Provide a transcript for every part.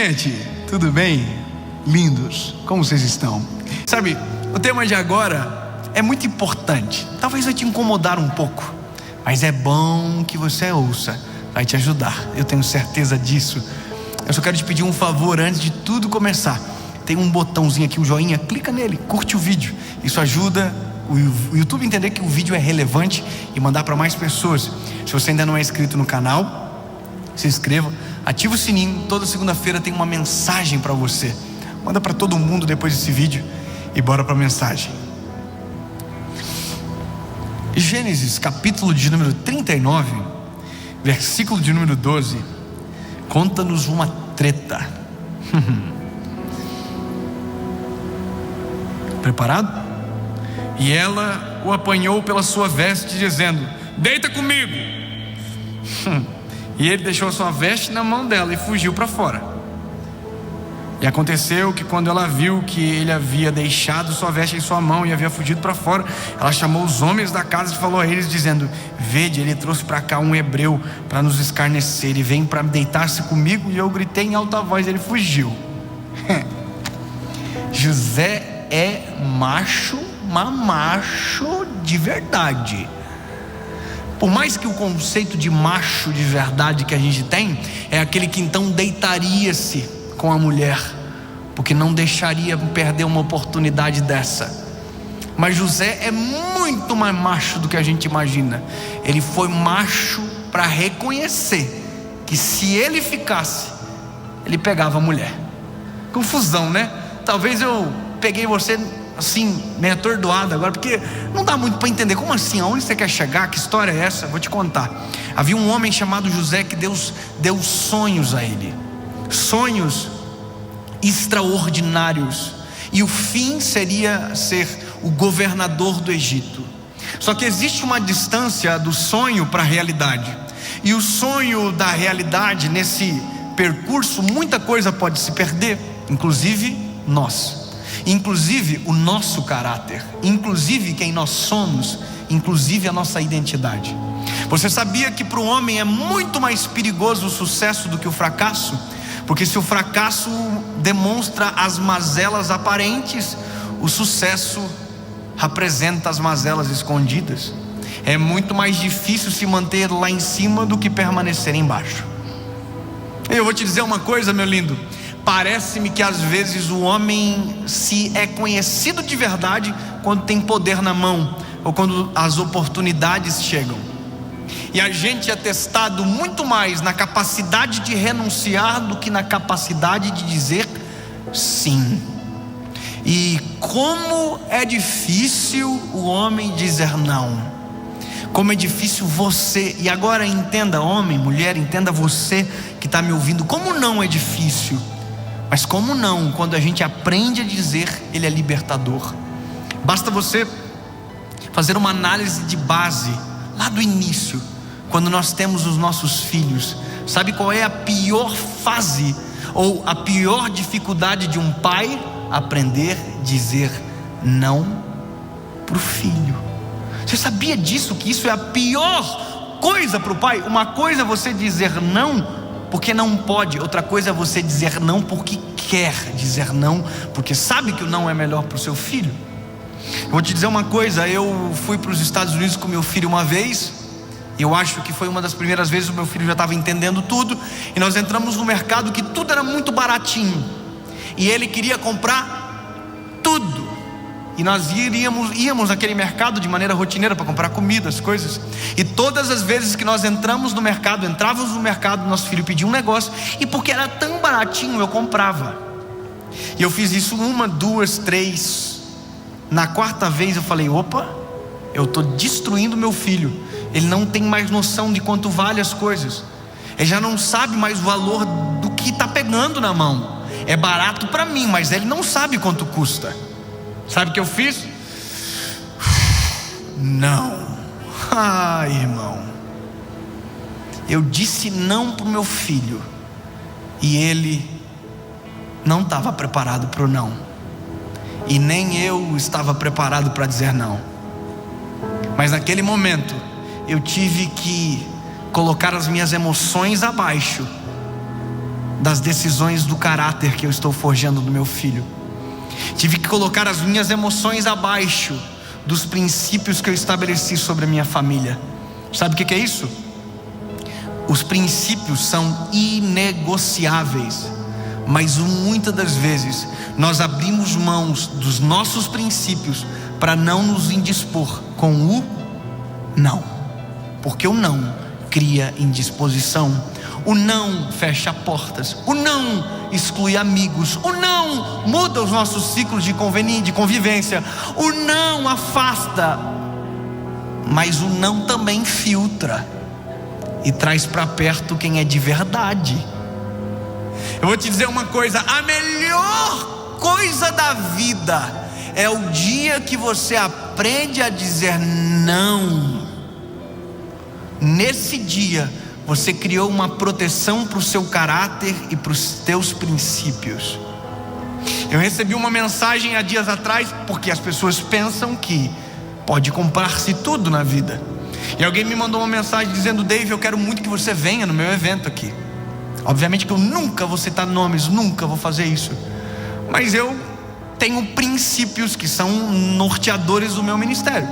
gente, tudo bem? Lindos, como vocês estão? Sabe, o tema de agora é muito importante. Talvez vai te incomodar um pouco, mas é bom que você ouça, vai te ajudar, eu tenho certeza disso. Eu só quero te pedir um favor antes de tudo começar. Tem um botãozinho aqui, o joinha, clica nele, curte o vídeo. Isso ajuda o YouTube a entender que o vídeo é relevante e mandar para mais pessoas. Se você ainda não é inscrito no canal, se inscreva, ativa o sininho. Toda segunda-feira tem uma mensagem para você. Manda para todo mundo depois desse vídeo e bora para a mensagem. Gênesis capítulo de número 39, versículo de número 12, conta-nos uma treta. Preparado? E ela o apanhou pela sua veste, dizendo: deita comigo. E ele deixou a sua veste na mão dela e fugiu para fora. E aconteceu que quando ela viu que ele havia deixado sua veste em sua mão e havia fugido para fora, ela chamou os homens da casa e falou a eles, dizendo: vede, ele trouxe para cá um hebreu para nos escarnecer e vem para deitar-se comigo. E eu gritei em alta voz, ele fugiu. José é macho, mas macho de verdade. Por mais que o conceito de macho de verdade que a gente tem é aquele que então deitaria-se com a mulher, porque não deixaria perder uma oportunidade dessa. Mas José é muito mais macho do que a gente imagina. Ele foi macho para reconhecer que se ele ficasse, ele pegava a mulher. Confusão, né? Talvez eu peguei você assim, meio atordoado agora, porque não dá muito para entender. Como assim? Aonde você quer chegar? Que história é essa? Vou te contar. Havia um homem chamado José que Deus deu sonhos a ele, sonhos extraordinários, e o fim seria ser o governador do Egito. Só que existe uma distância do sonho para a realidade, e o sonho da realidade, nesse percurso, muita coisa pode se perder, inclusive nós, inclusive o nosso caráter, inclusive quem nós somos, inclusive a nossa identidade. Você sabia que para o homem é muito mais perigoso o sucesso do que o fracasso? Porque se o fracasso demonstra as mazelas aparentes, o sucesso representa as mazelas escondidas. É muito mais difícil se manter lá em cima do que permanecer embaixo. Eu vou te dizer uma coisa, meu lindo. Parece-me que às vezes o homem se é conhecido de verdade quando tem poder na mão, ou quando as oportunidades chegam. E a gente é testado muito mais na capacidade de renunciar do que na capacidade de dizer sim. E como é difícil o homem dizer não. Como é difícil você, e agora entenda, homem, mulher, entenda você que está me ouvindo, como não é difícil. Mas como não, quando a gente aprende a dizer, ele é libertador. Basta você fazer uma análise de base, lá do início, quando nós temos os nossos filhos. Sabe qual é a pior fase, ou a pior dificuldade de um pai? Aprender a dizer não para o filho. Você sabia disso? Que isso é a pior coisa para o pai? Uma coisa é você dizer não porque não pode, outra coisa é você dizer não porque quer dizer não, porque sabe que o não é melhor para o seu filho. Eu vou te dizer uma coisa, eu fui para os Estados Unidos com meu filho uma vez, eu acho que foi uma das primeiras vezes, o meu filho já estava entendendo tudo, e nós entramos no mercado que tudo era muito baratinho, e ele queria comprar tudo, e nós íamos naquele mercado de maneira rotineira para comprar comida, as coisas. E todas as vezes que nós entrávamos no mercado, nosso filho pedia um negócio, e porque era tão baratinho eu comprava. E eu fiz isso 1, 2, 3. Na 4ª vez eu falei: opa, eu estou destruindo meu filho. Ele não tem mais noção de quanto vale as coisas. Ele já não sabe mais o valor do que está pegando na mão. É barato para mim, mas ele não sabe quanto custa. Sabe o que eu fiz? Não. Irmão, eu disse não para o meu filho, e ele não estava preparado para o não, e nem eu estava preparado para dizer não. Mas naquele momento eu tive que colocar as minhas emoções abaixo das decisões do caráter que eu estou forjando do meu filho. Tive que colocar as minhas emoções abaixo dos princípios que eu estabeleci sobre a minha família. Sabe o que é isso? Os princípios são inegociáveis, mas muitas das vezes nós abrimos mãos dos nossos princípios para não nos indispor com o não, porque o não cria indisposição, o não fecha portas, o não exclui amigos, o não muda os nossos ciclos de convivência, o não afasta, mas o não também filtra e traz para perto quem é de verdade. Eu vou te dizer uma coisa: a melhor coisa da vida é o dia que você aprende a dizer não. Nesse dia você criou uma proteção para o seu caráter e para os teus princípios. Eu recebi uma mensagem há dias atrás, porque as pessoas pensam que pode comprar-se tudo na vida, e alguém me mandou uma mensagem dizendo: Dave, eu quero muito que você venha no meu evento aqui. Obviamente que eu nunca vou citar nomes, nunca vou fazer isso, mas eu tenho princípios que são norteadores do meu ministério.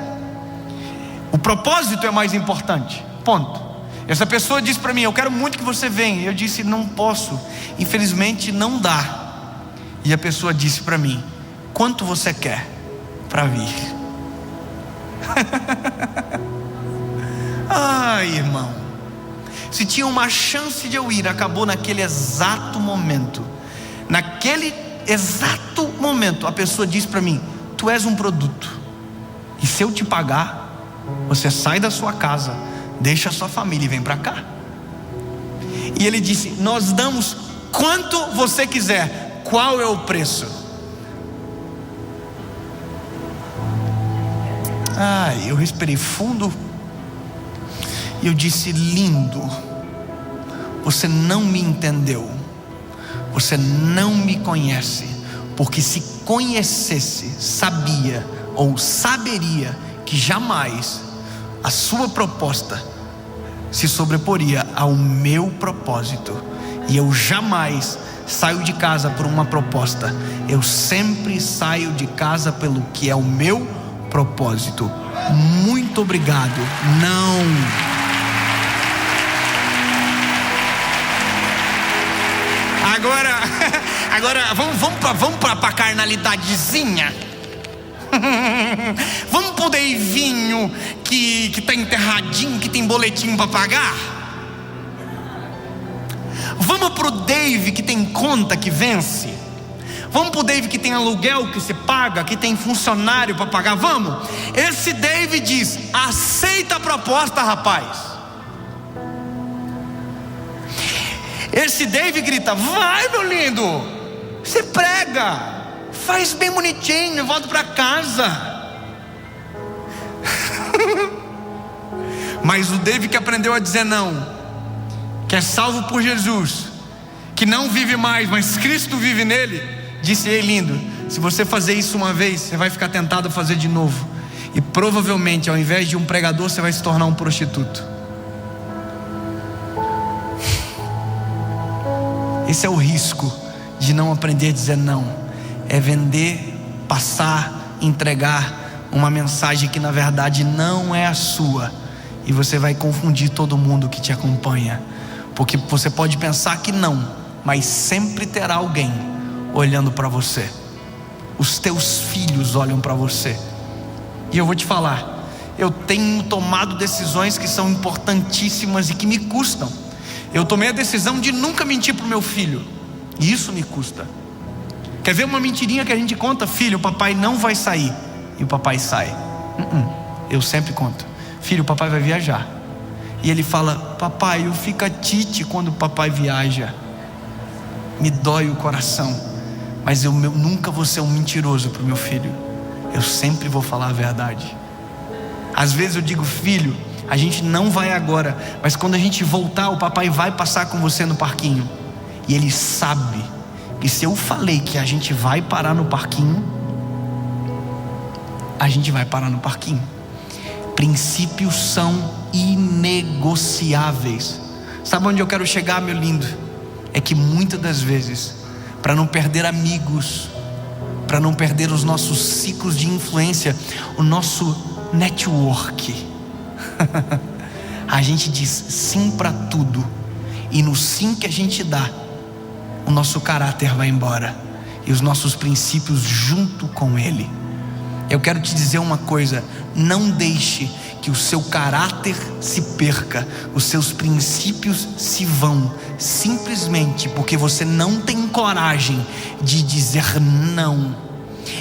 O propósito é mais importante, ponto. Essa pessoa disse para mim: eu quero muito que você venha. Eu disse: não posso, infelizmente não dá. E a pessoa disse para mim: quanto você quer para vir? Ai, irmão, se tinha uma chance de eu ir, acabou naquele exato momento. Naquele exato momento a pessoa disse para mim: tu és um produto, e se eu te pagar, você sai da sua casa, deixa a sua família e vem para cá. E ele disse: nós damos quanto você quiser, qual é o preço? Eu respirei fundo e eu disse: lindo, você não me entendeu, você não me conhece, porque se conhecesse, sabia ou saberia que jamais a sua proposta se sobreporia ao meu propósito. E eu jamais saio de casa por uma proposta, eu sempre saio de casa pelo que é o meu propósito. Muito obrigado. Não. Agora vamos para a carnalidadezinha. Vamos pro Deivinho que está enterradinho, que tem boletim para pagar. Vamos pro Dave que tem conta que vence. Vamos pro Dave que tem aluguel que se paga, que tem funcionário para pagar. Vamos. Esse Dave diz: aceita a proposta, rapaz. Esse Dave grita: vai, meu lindo, se prega, faz bem bonitinho, volta para casa. Mas o Dave que aprendeu a dizer não, que é salvo por Jesus, que não vive mais, mas Cristo vive nele, disse: ei, lindo, se você fazer isso uma vez, você vai ficar tentado a fazer de novo, e provavelmente ao invés de um pregador, você vai se tornar um prostituto. Esse é o risco de não aprender a dizer não. É vender, passar, entregar uma mensagem que na verdade não é a sua, e você vai confundir todo mundo que te acompanha, porque você pode pensar que não, mas sempre terá alguém olhando para você. Os teus filhos olham para você. E eu vou te falar, eu tenho tomado decisões que são importantíssimas e que me custam. Eu tomei a decisão de nunca mentir para o meu filho, e isso me custa. Quer ver uma mentirinha que a gente conta? Filho, o papai não vai sair. E o papai sai. Eu sempre conto: filho, o papai vai viajar. E ele fala: papai, eu fico tite quando o papai viaja. Me dói o coração. Mas eu nunca vou ser um mentiroso para o meu filho. Eu sempre vou falar a verdade. Às vezes eu digo: filho, a gente não vai agora, mas quando a gente voltar, o papai vai passar com você no parquinho. E ele sabe que se eu falei que a gente vai parar no parquinho, a gente vai parar no parquinho. Princípios são inegociáveis. Sabe onde eu quero chegar, meu lindo? é que muitas das vezes, para não perder amigos, para não perder os nossos ciclos de influência, o nosso network, a gente diz sim para tudo, e no sim que a gente dá, o nosso caráter vai embora e os nossos princípios junto com ele. Eu quero te dizer uma coisa: não deixe que o seu caráter se perca, os seus princípios se vão, simplesmente porque você não tem coragem de dizer não.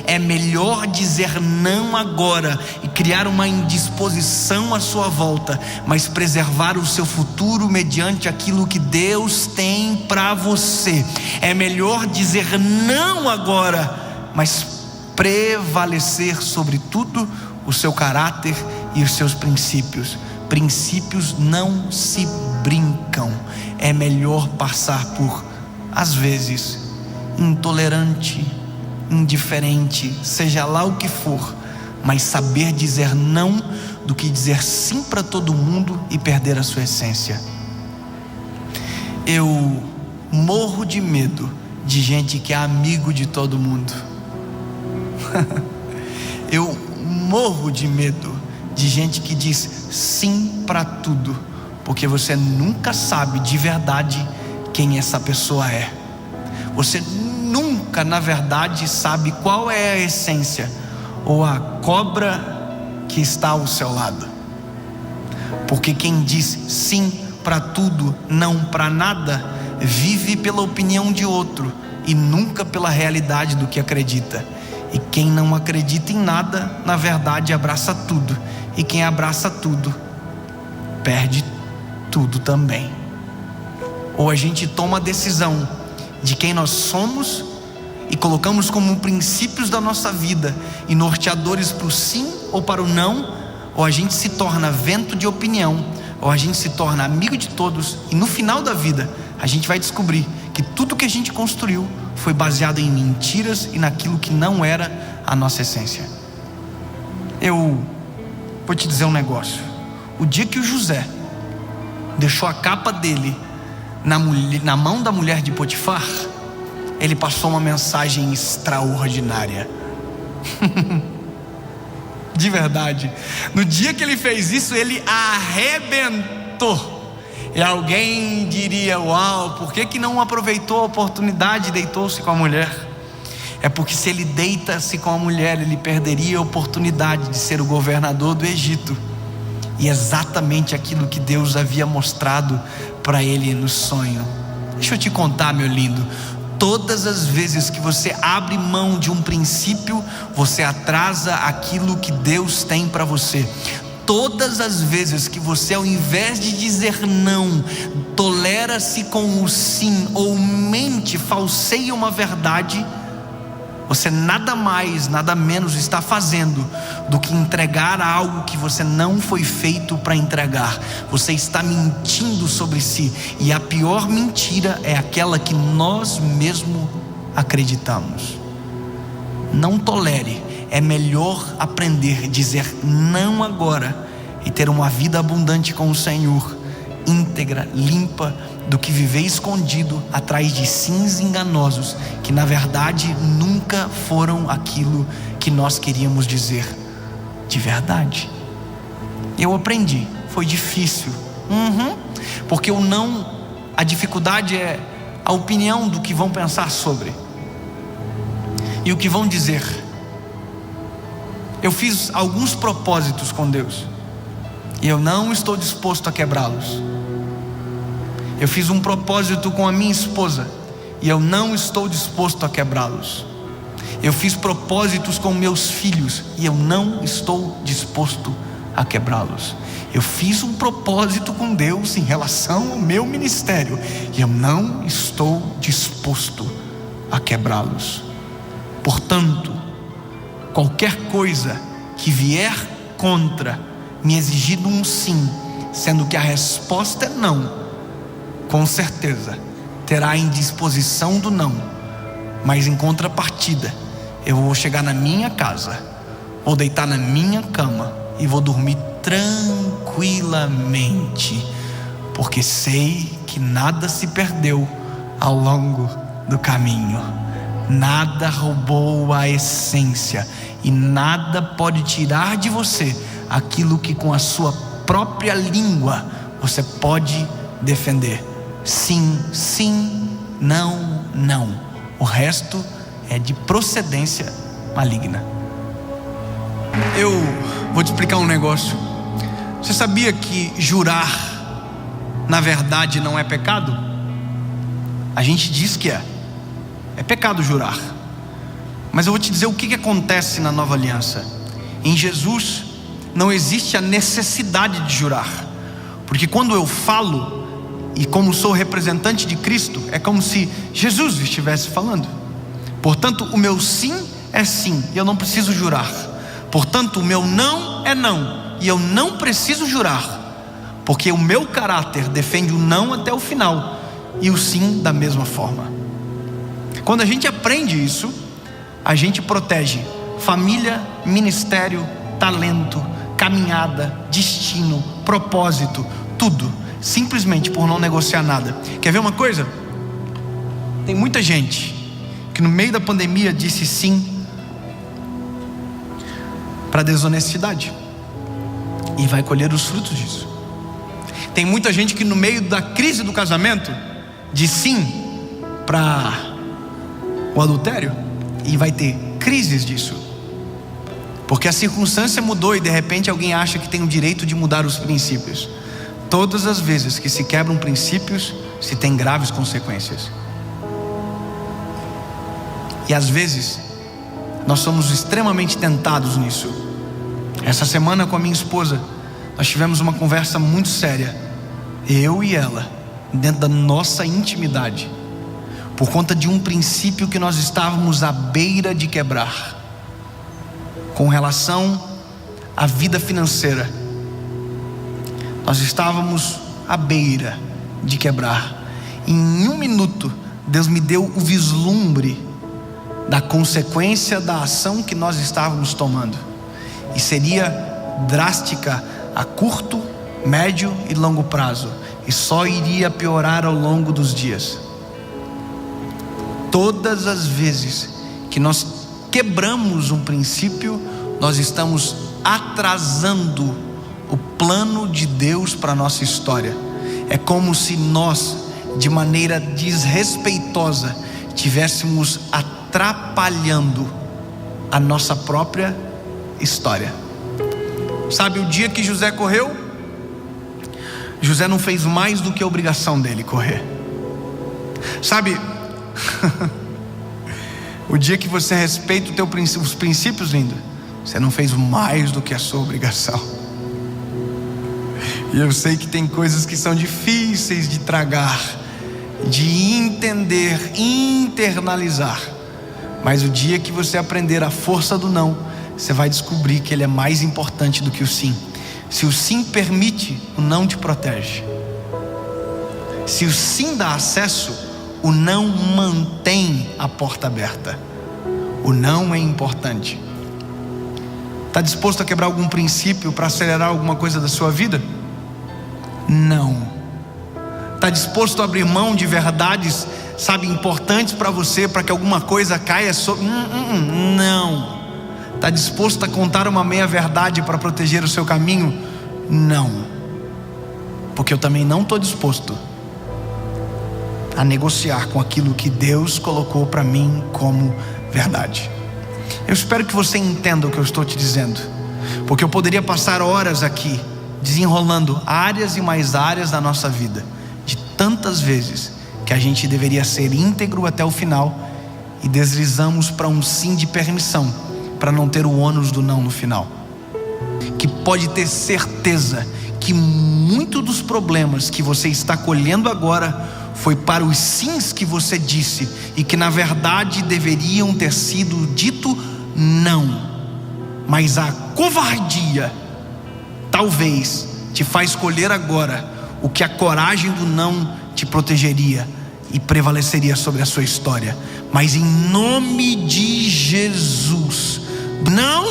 É melhor dizer não agora e criar uma indisposição à sua volta, mas preservar o seu futuro mediante aquilo que Deus tem para você. É melhor dizer não agora, mas prevalecer sobre tudo o seu caráter e os seus princípios. Princípios não se brincam. É melhor passar por, às vezes, intolerante, indiferente, seja lá o que for, mas saber dizer não do que dizer sim para todo mundo e perder a sua essência. Eu morro de medo de gente que é amigo de todo mundo. Eu morro de medo de gente que diz sim para tudo, porque você nunca sabe de verdade quem essa pessoa é. Você nunca, na verdade, sabe qual é a essência ou a cobra que está ao seu lado. Porque quem diz sim para tudo, não para nada, vive pela opinião de outro e nunca pela realidade do que acredita. E quem não acredita em nada, na verdade abraça tudo. E quem abraça tudo, perde tudo também. Ou a gente toma a decisão de quem nós somos e colocamos como princípios da nossa vida e norteadores para o sim ou para o não, ou a gente se torna vento de opinião, ou a gente se torna amigo de todos, e no final da vida a gente vai descobrir que tudo que a gente construiu foi baseado em mentiras e naquilo que não era a nossa essência. Eu vou te dizer um negócio: o dia que o José deixou a capa dele na mão da mulher de Potifar, ele passou uma mensagem extraordinária. De verdade, no dia que ele fez isso, ele arrebentou. E alguém diria: uau, por que não aproveitou a oportunidade e deitou-se com a mulher? É porque se ele deita-se com a mulher, ele perderia a oportunidade de ser o governador do Egito. E exatamente aquilo que Deus havia mostrado para ele no sonho. Deixa eu te contar, meu lindo, todas as vezes que você abre mão de um princípio, você atrasa aquilo que Deus tem para você. Todas as vezes que você, ao invés de dizer não, tolera-se com o sim, ou mente, falseia uma verdade, você nada mais, nada menos está fazendo do que entregar algo que você não foi feito para entregar. Você está mentindo sobre si, e a pior mentira é aquela que nós mesmos acreditamos. Não tolere. É melhor aprender a dizer não agora e ter uma vida abundante com o Senhor, íntegra, limpa, do que viver escondido atrás de sims enganosos que na verdade nunca foram aquilo que nós queríamos dizer de verdade. Eu aprendi, foi difícil, porque o não, a dificuldade é a opinião do que vão pensar sobre e o que vão dizer. Eu fiz alguns propósitos com Deus e eu não estou disposto a quebrá-los. Eu fiz um propósito com a minha esposa e eu não estou disposto a quebrá-los. Eu fiz propósitos com meus filhos e eu não estou disposto a quebrá-los. Eu fiz um propósito com Deus em relação ao meu ministério e eu não estou disposto a quebrá-los. Portanto, qualquer coisa que vier contra me exigindo um sim, sendo que a resposta é não, com certeza terá a indisposição do não, mas em contrapartida eu vou chegar na minha casa, vou deitar na minha cama e vou dormir tranquilamente, porque sei que nada se perdeu ao longo do caminho. Nada roubou a essência e nada pode tirar de você aquilo que com a sua própria língua você pode defender. Sim, sim, não, não. O resto é de procedência maligna. Eu vou te explicar um negócio. Você sabia que jurar, na verdade, não é pecado? A gente diz que é pecado jurar. Mas eu vou te dizer o que acontece na nova aliança. Em Jesus não existe a necessidade de jurar, porque quando eu falo, e como sou representante de Cristo, é como se Jesus estivesse falando. Portanto, o meu sim é sim, e eu não preciso jurar. Portanto, o meu não é não, e eu não preciso jurar, porque o meu caráter defende o não até o final, e o sim da mesma forma. Quando a gente aprende isso, a gente protege família, ministério, talento, caminhada, destino, propósito, tudo, simplesmente por não negociar nada. Quer ver uma coisa? Tem muita gente que no meio da pandemia disse sim para desonestidade e vai colher os frutos disso. Tem muita gente que no meio da crise do casamento diz sim para o adultério e vai ter crises disso, porque a circunstância mudou e de repente alguém acha que tem o direito de mudar os princípios. Todas as vezes que se quebram princípios, se tem graves consequências. E às vezes nós somos extremamente tentados nisso. Essa semana com a minha esposa, nós tivemos uma conversa muito séria, eu e ela, dentro da nossa intimidade, por conta de um princípio que nós estávamos à beira de quebrar, com relação à vida financeira. Nós estávamos à beira de quebrar. Em um minuto, Deus me deu o vislumbre da consequência da ação que nós estávamos tomando, e seria drástica a curto, médio e longo prazo, e só iria piorar ao longo dos dias. Todas as vezes que nós quebramos um princípio, nós estamos atrasando o plano de Deus para a nossa história. É como se nós, de maneira desrespeitosa, estivéssemos atrapalhando a nossa própria história. Sabe, o dia que José correu, José não fez mais do que a obrigação dele correr. Sabe, o dia que você respeita os princípios, lindo, você não fez mais do que a sua obrigação. E eu sei que tem coisas que são difíceis de tragar, de entender, internalizar, mas o dia que você aprender a força do não, você vai descobrir que ele é mais importante do que o sim. Se o sim permite, o não te protege. Se o sim dá acesso, o não mantém a porta aberta. O não é importante. Está disposto a quebrar algum princípio para acelerar alguma coisa da sua vida? Não. Está disposto a abrir mão de verdades, sabe, importantes para você, para que alguma coisa caia sobre... Não. Está disposto a contar uma meia verdade para proteger o seu caminho? Não. Porque eu também não estou disposto a negociar com aquilo que Deus colocou para mim como verdade. Eu espero que você entenda o que eu estou te dizendo, porque eu poderia passar horas aqui desenrolando áreas e mais áreas da nossa vida, de tantas vezes que a gente deveria ser íntegro até o final e deslizamos para um sim de permissão, para não ter o ônus do não no final. Que pode ter certeza que muito dos problemas que você está colhendo agora foi para os sims que você disse, e que na verdade deveriam ter sido dito não, mas a covardia talvez te faz escolher agora o que a coragem do não te protegeria e prevaleceria sobre a sua história. Mas em nome de Jesus, não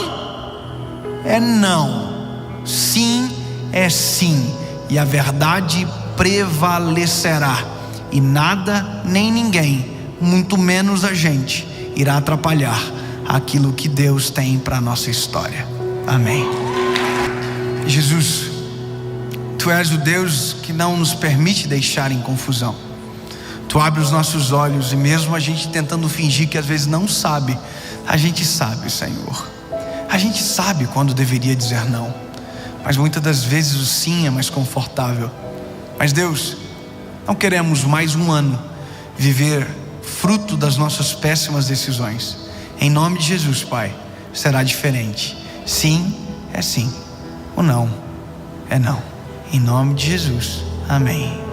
é não, sim é sim, e a verdade prevalecerá. e nada nem ninguém, muito menos a gente, irá atrapalhar aquilo que Deus tem para a nossa história. Amém. Jesus, Tu és o Deus que não nos permite deixar em confusão. Tu abre os nossos olhos, e mesmo a gente tentando fingir que às vezes não sabe, a gente sabe, Senhor. A gente sabe quando deveria dizer não, mas muitas das vezes o sim é mais confortável. Mas Deus, não queremos mais um ano viver fruto das nossas péssimas decisões. Em nome de Jesus, Pai, será diferente. Sim é sim, o não é não. Em nome de Jesus, amém.